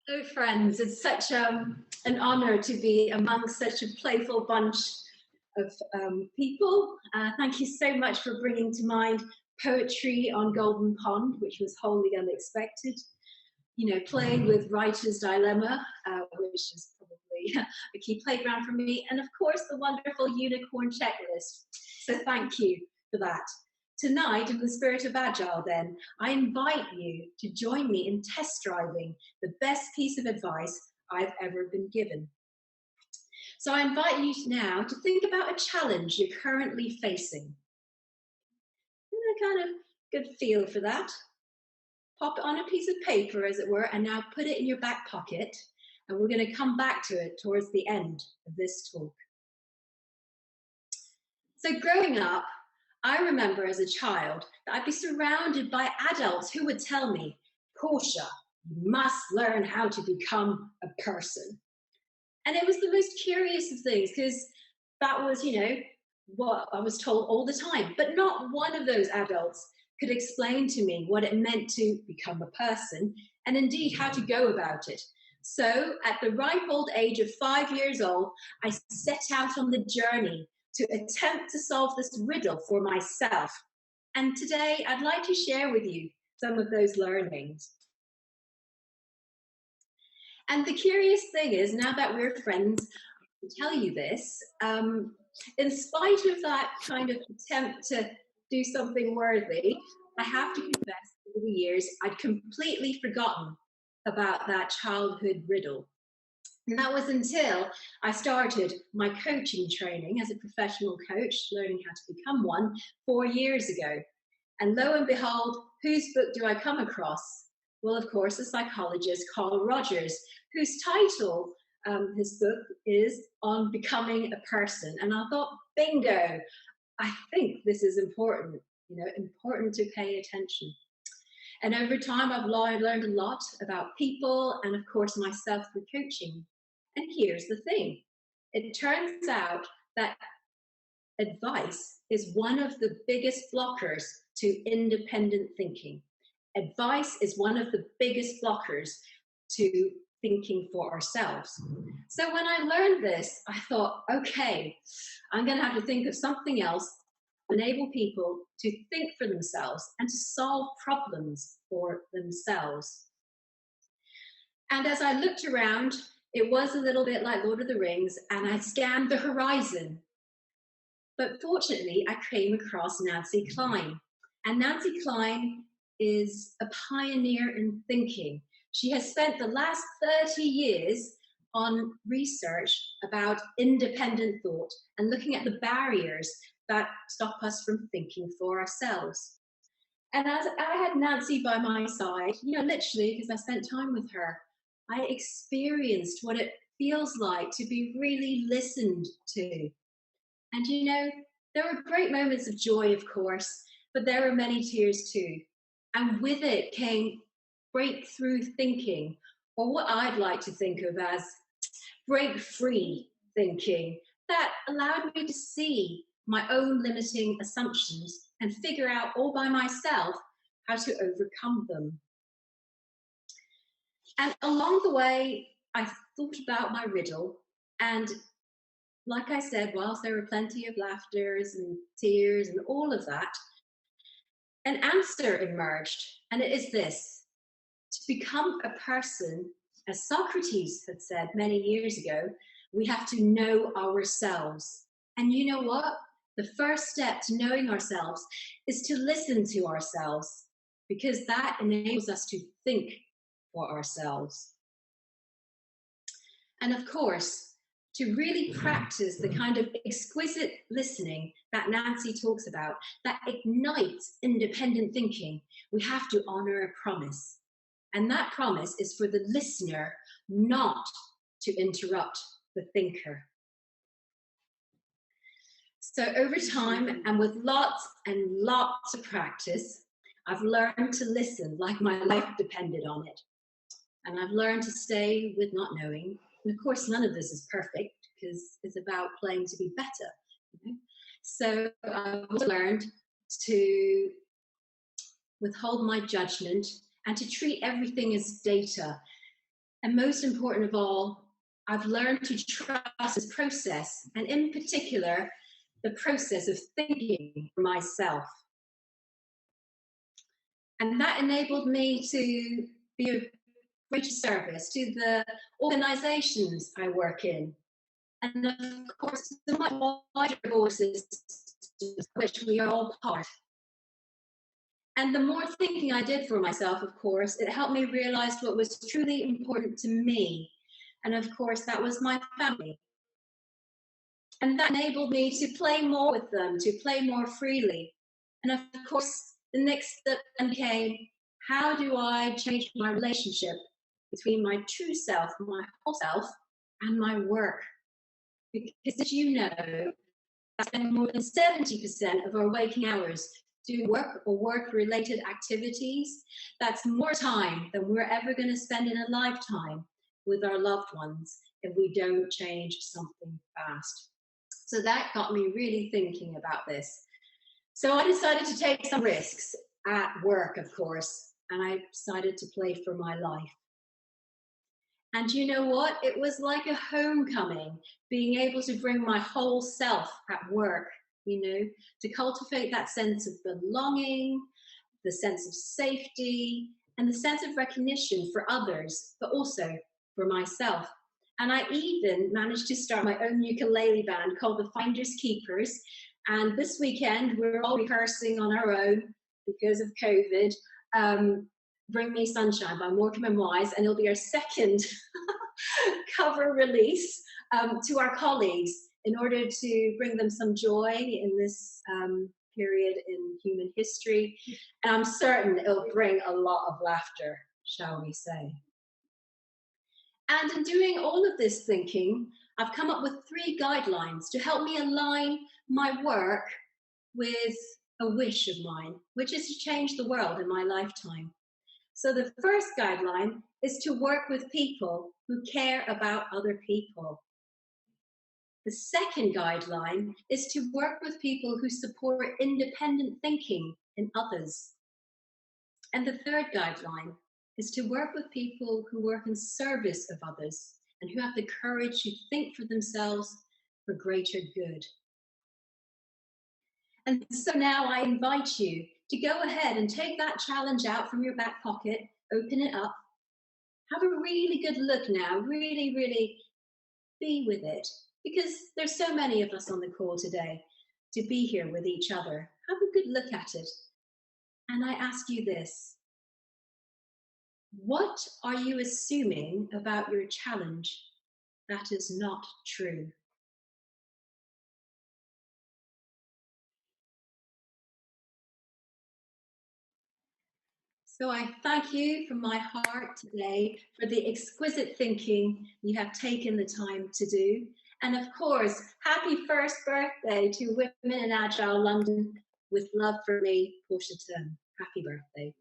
Hello, friends. It's such an honor to be amongst such a playful bunch of people. Thank you so much for bringing to mind poetry on Golden Pond, which was wholly unexpected. You know, playing with Writer's Dilemma, which is probably a key playground for me, and of course the wonderful unicorn checklist. So thank you for that. Tonight, in the spirit of Agile, then, I invite you to join me in test driving the best piece of advice I've ever been given. So I invite you now to think about a challenge you're currently facing. A kind of good feel for that. Pop it on a piece of paper, as it were, and now put it in your back pocket, and we're going to come back to it towards the end of this talk. So growing up, I remember as a child that I'd be surrounded by adults who would tell me, Portia, you must learn how to become a person. And it was the most curious of things, because that was, what I was told all the time. But not one of those adults could explain to me what it meant to become a person, and indeed how to go about it. So at the ripe old age of 5 years old, I set out on the journey to attempt to solve this riddle for myself. And today I'd like to share with you some of those learnings. And the curious thing is, now that we're friends, I can tell you this, in spite of that kind of attempt to do something worthy, I have to confess, over the years, I'd completely forgotten about that childhood riddle. And that was until I started my coaching training as a professional coach, learning how to become one 4 years ago. And lo and behold, whose book do I come across? Well, of course, the psychologist Carl Rogers, whose title, his book, is On Becoming a Person. And I thought, bingo, I think this is important, important to pay attention. And over time, I've learned a lot about people and, of course, myself through coaching. And here's the thing. It turns out that advice is one of the biggest blockers to independent thinking. Advice is one of the biggest blockers to thinking for ourselves. So when I learned this, I thought, okay, I'm going to have to think of something else to enable people to think for themselves and to solve problems for themselves. And as I looked around, it was a little bit like Lord of the Rings, and I scanned the horizon. But fortunately, I came across Nancy Kline. And Nancy Kline is a pioneer in thinking. She has spent the last 30 years on research about independent thought and looking at the barriers that stop us from thinking for ourselves. And as I had Nancy by my side, literally, because I spent time with her, I experienced what it feels like to be really listened to. And there were great moments of joy, of course, but there were many tears too. And with it came breakthrough thinking, or what I'd like to think of as break free thinking, that allowed me to see my own limiting assumptions and figure out all by myself how to overcome them. And along the way, I thought about my riddle, and like I said, whilst there were plenty of laughters and tears and all of that, an answer emerged, and it is this: to become a person, as Socrates had said many years ago, we have to know ourselves. And you know what? The first step to knowing ourselves is to listen to ourselves, because that enables us to think for ourselves. And of course, to really practice the kind of exquisite listening that Nancy talks about, that ignites independent thinking, we have to honor a promise. And that promise is for the listener not to interrupt the thinker. So over time, and with lots and lots of practice, I've learned to listen like my life depended on it. And I've learned to stay with not knowing. And of course, none of this is perfect, because it's about playing to be better. So I've learned to withhold my judgment and to treat everything as data. And most important of all, I've learned to trust this process, and in particular, the process of thinking for myself. And that enabled me to be of greater service to the organizations I work in. And of course, the much wider forces which we are all part. And the more thinking I did for myself, of course, it helped me realize what was truly important to me. And of course, that was my family. And that enabled me to play more with them, to play more freely. And of course, the next step then came, how do I change my relationship between my true self, my whole self, and my work? Because as you know, I spend more than 70% of our waking hours doing work or work-related activities. That's more time than we're ever going to spend in a lifetime with our loved ones if we don't change something fast. So that got me really thinking about this. So I decided to take some risks at work, of course, and I decided to play for my life. And you know what? It was like a homecoming, being able to bring my whole self at work, to cultivate that sense of belonging, the sense of safety, and the sense of recognition for others, but also for myself. And I even managed to start my own ukulele band called the Finders Keepers. And this weekend, we're all rehearsing on our own because of COVID. Bring Me Sunshine by Morecambe and Wise, and it'll be our second cover release to our colleagues in order to bring them some joy in this period in human history. And I'm certain it'll bring a lot of laughter, shall we say. And in doing all of this thinking, I've come up with 3 guidelines to help me align my work with a wish of mine, which is to change the world in my lifetime. So the first guideline is to work with people who care about other people. The second guideline is to work with people who support independent thinking in others. And the third guideline is to work with people who work in service of others and who have the courage to think for themselves for greater good. And so now I invite you to go ahead and take that challenge out from your back pocket, open it up, have a really good look now, really, really be with it, because there's so many of us on the call today to be here with each other. Have a good look at it. And I ask you this: what are you assuming about your challenge that is not true? So I thank you from my heart today for the exquisite thinking you have taken the time to do. And of course, happy first birthday to Women in Agile London. With love for me, Portia Tung. Happy birthday.